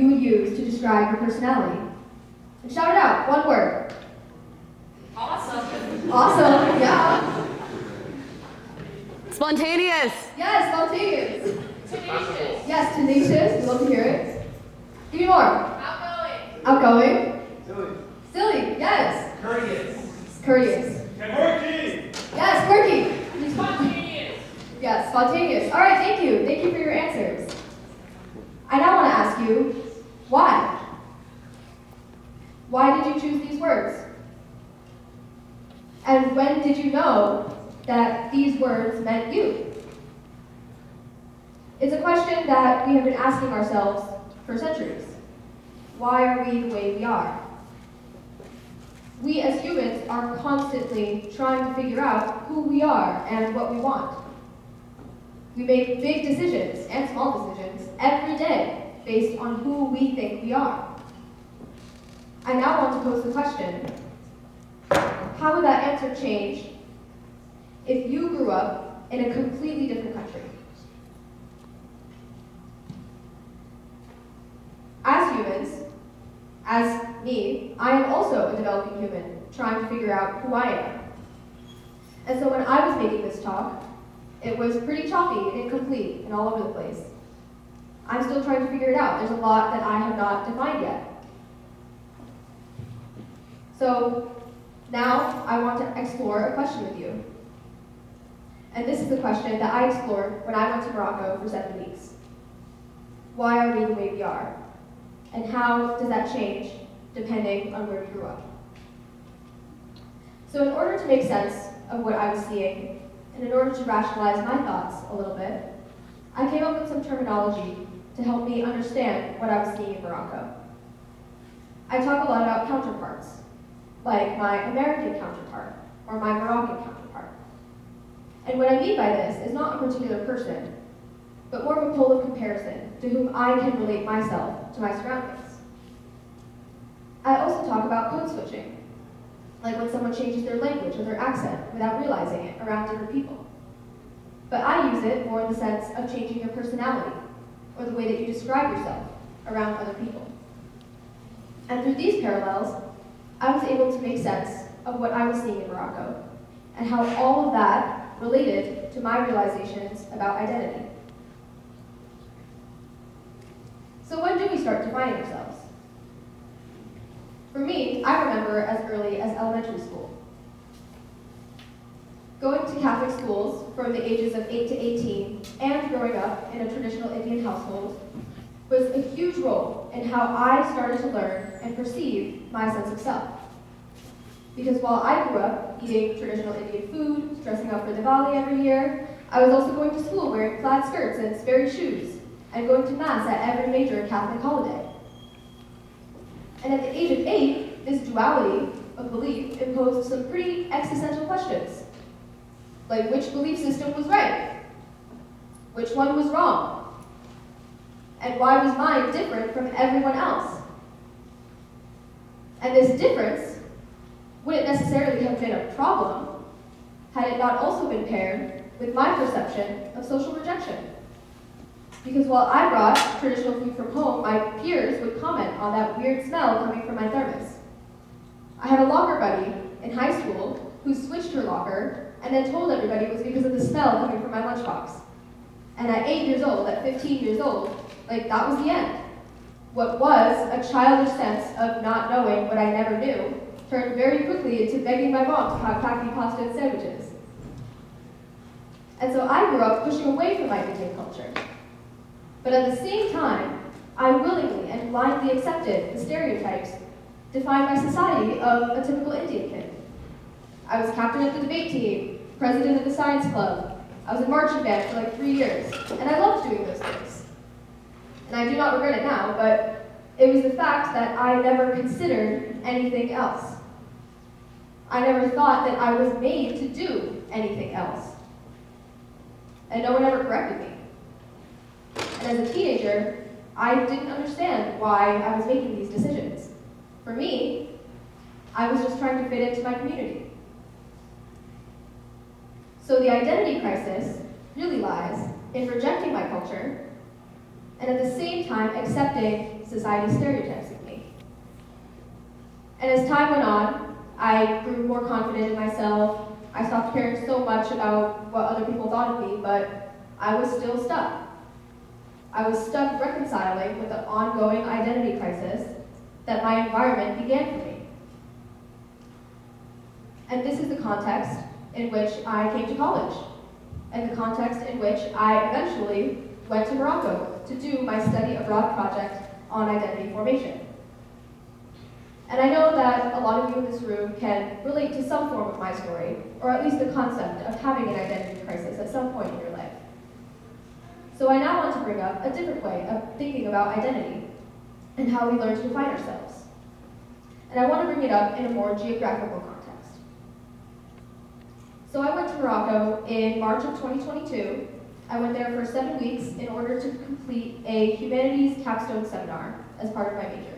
you would use to describe your personality. And shout it out, one word. Awesome. Awesome, yeah. Spontaneous. Yes, spontaneous. Tenacious. Yes, tenacious. We'd love to hear it. Give me more. Outgoing. Outgoing. Silly. Silly. Yes. Courteous. Courteous. Quirky. Yes, quirky. Spontaneous. Yes, spontaneous. All right, thank you. Thank you for your answers. I now want to ask you, why? Why did you choose these words? And when did you know that these words meant you? It's a question that we have been asking ourselves for centuries. Why are we the way we are? We as humans are constantly trying to figure out who we are and what we want. We make big decisions and small decisions every day based on who we think we are. I now want to pose the question, how would that answer change if you grew up in a completely different country? As humans, as me, I am also a developing human trying to figure out who I am. And so when I was making this talk, it was pretty choppy and incomplete and all over the place. I'm still trying to figure it out. There's a lot that I have not defined yet. So now I want to explore a question with you. And this is the question that I explored when I went to Morocco for 7 weeks. Why are we the way we are? And how does that change depending on where we grew up? So in order to make sense of what I was seeing, and in order to rationalize my thoughts a little bit, I came up with some terminology to help me understand what I was seeing in Morocco. I talk a lot about counterparts, like my American counterpart or my Moroccan counterpart. And what I mean by this is not a particular person, but more of a pole of comparison to whom I can relate myself to my surroundings. I also talk about code switching, like when someone changes their language or their accent without realizing it around different people. But I use it more in the sense of changing your personality or the way that you describe yourself around other people. And through these parallels, I was able to make sense of what I was seeing in Morocco and how all of that related to my realizations about identity. So when do we start defining ourselves? For me, I remember as early as elementary school. Going to Catholic schools from the ages of 8 to 18 and growing up in a traditional Indian household was a huge role in how I started to learn and perceive my sense of self. Because while I grew up eating traditional Indian food, dressing up for Diwali every year, I was also going to school wearing plaid skirts and Sperry shoes, and going to Mass at every major Catholic holiday. And at the age of 8, this duality of belief imposed some pretty existential questions. Like which belief system was right? Which one was wrong? And why was mine different from everyone else? And this difference wouldn't necessarily have been a problem had it not also been paired with my perception of social rejection. Because while I brought traditional food from home, my peers would comment on that weird smell coming from my thermos. I had a locker buddy in high school who switched her locker and then told everybody it was because of the smell coming from my lunchbox. And at 8 years old, at 15 years old, like that was the end. What was a childish sense of not knowing what I never knew turned very quickly into begging my mom to pack me pasta and sandwiches. And so I grew up pushing away from my Indian culture. But at the same time, I willingly and blindly accepted the stereotypes defined by society of a typical Indian kid. I was captain of the debate team, president of the science club. I was in marching band for like 3 years, and I loved doing those things. And I do not regret it now, but it was the fact that I never considered anything else. I never thought that I was made to do anything else. And no one ever corrected me. And as a teenager, I didn't understand why I was making these decisions. For me, I was just trying to fit into my community. So the identity crisis really lies in rejecting my culture and at the same time accepting society's stereotypes of me. And as time went on, I grew more confident in myself. I stopped caring so much about what other people thought of me, but I was still stuck. I was stuck reconciling with the ongoing identity crisis that my environment began for me. And this is the context in which I came to college, and the context in which I eventually went to Morocco to do my study abroad project on identity formation. And I know that a lot of you in this room can relate to some form of my story, or at least the concept of having an identity crisis at some point in your life. So I now want to bring up a different way of thinking about identity and how we learn to define ourselves. And I want to bring it up in a more geographical context. So I went to Morocco in March of 2022. I went there for 7 weeks in order to complete a humanities capstone seminar as part of my major.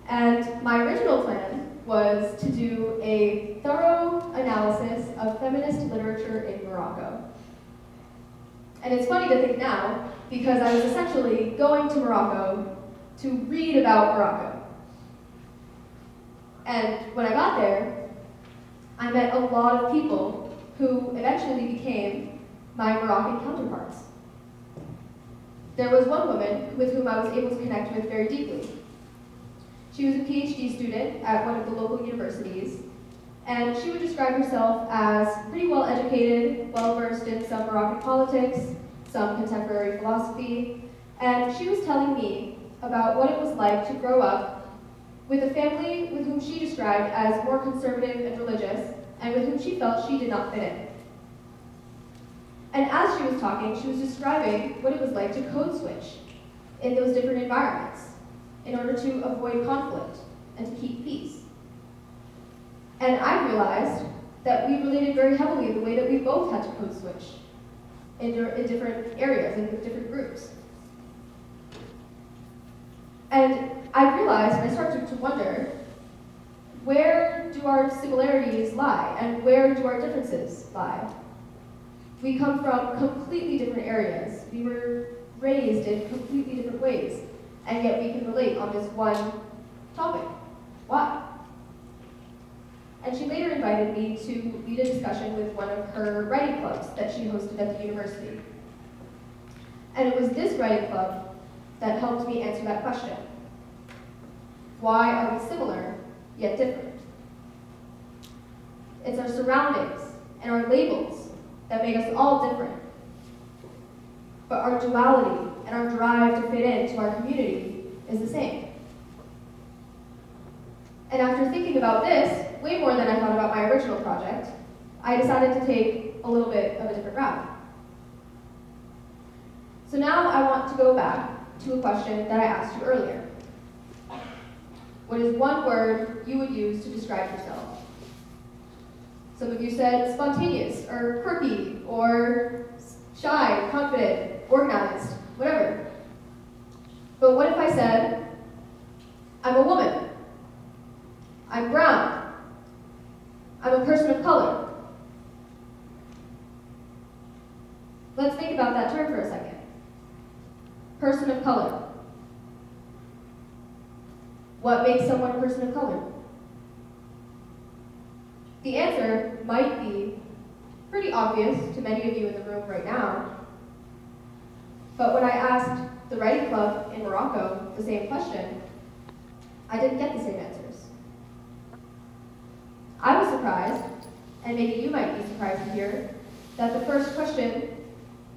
And my original plan was to do a thorough analysis of feminist literature in Morocco. And it's funny to think now, because I was essentially going to Morocco to read about Morocco. And when I got there, I met a lot of people who eventually became my Moroccan counterparts. There was one woman with whom I was able to connect with very deeply. She was a PhD student at one of the local universities, and she would describe herself as pretty well educated, well versed in some Moroccan politics, some contemporary philosophy, and she was telling me about what it was like to grow up with a family with whom she described as more conservative and religious, and with whom she felt she did not fit in. And as she was talking, she was describing what it was like to code switch in those different environments in order to avoid conflict and to keep peace. And I realized that we related very heavily in the way that we both had to code switch in different areas, in different groups. And I realized, and I started to wonder, where do our similarities lie, and where do our differences lie? We come from completely different areas. We were raised in completely different ways, and yet we can relate on this one topic. Why? And she later invited me to lead a discussion with one of her writing clubs that she hosted at the university. And it was this writing club that helped me answer that question. Why are we similar, yet different? It's our surroundings and our labels that make us all different. But our duality and our drive to fit into our community is the same. And after thinking about this, way more than I thought about my original project, I decided to take a little bit of a different route. So now I want to go back to a question that I asked you earlier. What is one word you would use to describe yourself? Some of you said spontaneous, or quirky, or shy, confident, organized, whatever. But what if I said, I'm a woman, I'm brown, I'm a person of color? Let's think about that term for a second. Person of color. What makes someone a person of color? The answer might be pretty obvious to many of you in the room right now. But when I asked the writing club in Morocco the same question, I didn't get the same answers. I was surprised, and maybe you might be surprised to hear, that the first question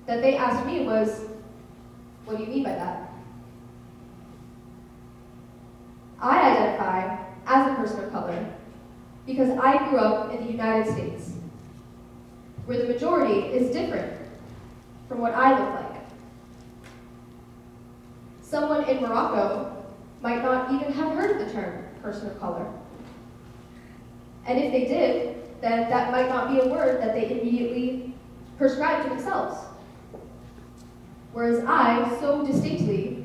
that they asked me was, what do you mean by that? I identify as a person of color because I grew up in the United States, where the majority is different from what I look like. Someone in Morocco might not even have heard of the term person of color. And if they did, then that might not be a word that they immediately prescribe to themselves. Whereas I so distinctly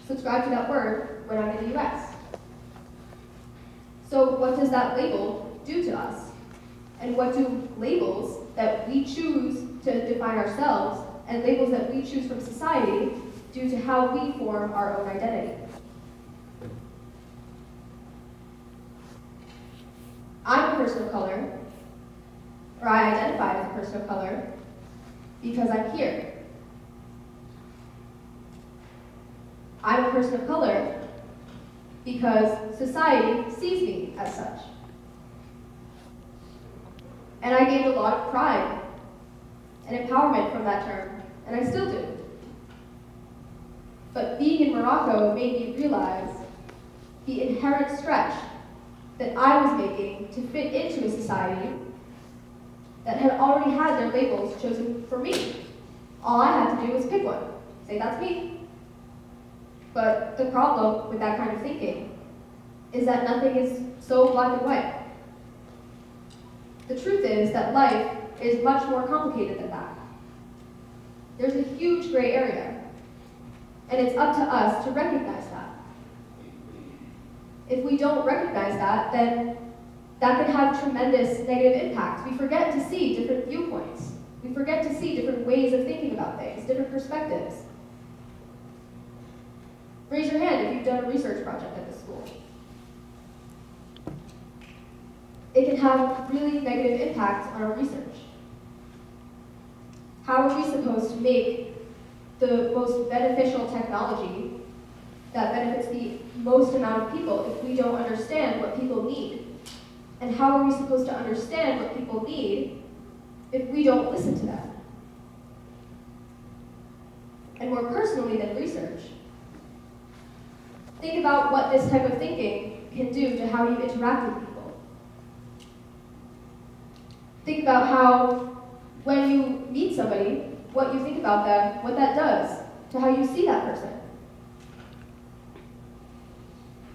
subscribe to that word when I'm in the US. So what does that label do to us? And what do labels that we choose to define ourselves and labels that we choose from society due to how we form our own identity. I'm a person of color, or I identify as a person of color, because I'm here. I'm a person of color because society sees me as such. And I gained a lot of pride and empowerment from that term, and I still do. But being in Morocco made me realize the inherent stretch that I was making to fit into a society that had already had their labels chosen for me. All I had to do was pick one, say that's me. But the problem with that kind of thinking is that nothing is so black and white. The truth is that life is much more complicated than that. There's a huge gray area, and it's up to us to recognize that. If we don't recognize that, then that can have tremendous negative impacts. We forget to see different viewpoints. We forget to see different ways of thinking about things, different perspectives. Raise your hand if you've done a research project at this school. It can have really negative impacts on our research. How are we supposed to make the most beneficial technology that benefits the most amount of people if we don't understand what people need? And how are we supposed to understand what people need if we don't listen to them? And more personally than research, think about what this type of thinking can do to how you interact with people. Think about how, when you meet somebody, what you think about them, what that does to how you see that person.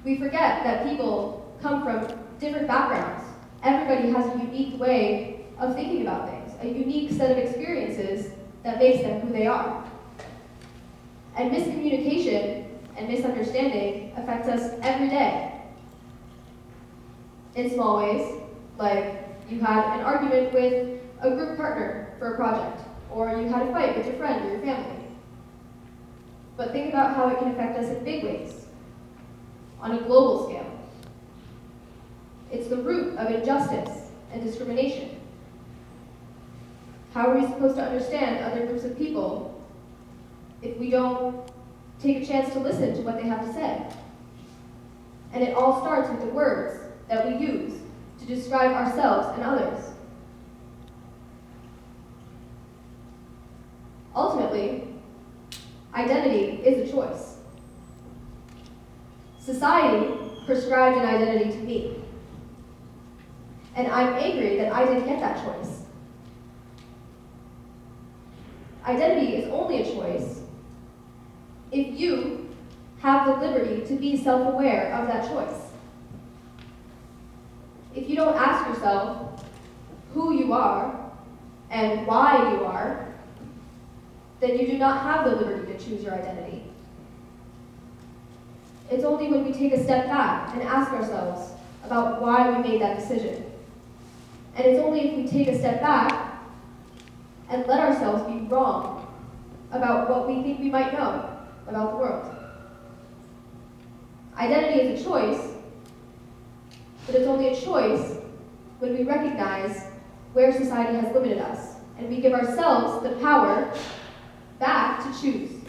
We forget that people come from different backgrounds. Everybody has a unique way of thinking about things, a unique set of experiences that makes them who they are. And miscommunication and misunderstanding affects us every day. In small ways, like you had an argument with a group partner for a project, or you had a fight with your friend or your family. But think about how it can affect us in big ways, on a global scale. It's the root of injustice and discrimination. How are we supposed to understand other groups of people if we don't take a chance to listen to what they have to say? And it all starts with the words that we use to describe ourselves and others. Ultimately, identity is a choice. Society prescribed an identity to me. And I'm angry that I didn't get that choice. Identity is only a choice if you have the liberty to be self-aware of that choice. If you don't ask yourself who you are and why you are, then you do not have the liberty to choose your identity. It's only when we take a step back and ask ourselves about why we made that decision. And it's only if we take a step back and let ourselves be wrong about what we think we might know about the world. Identity is a choice, but it's only a choice when we recognize where society has limited us, and we give ourselves the power back to choose.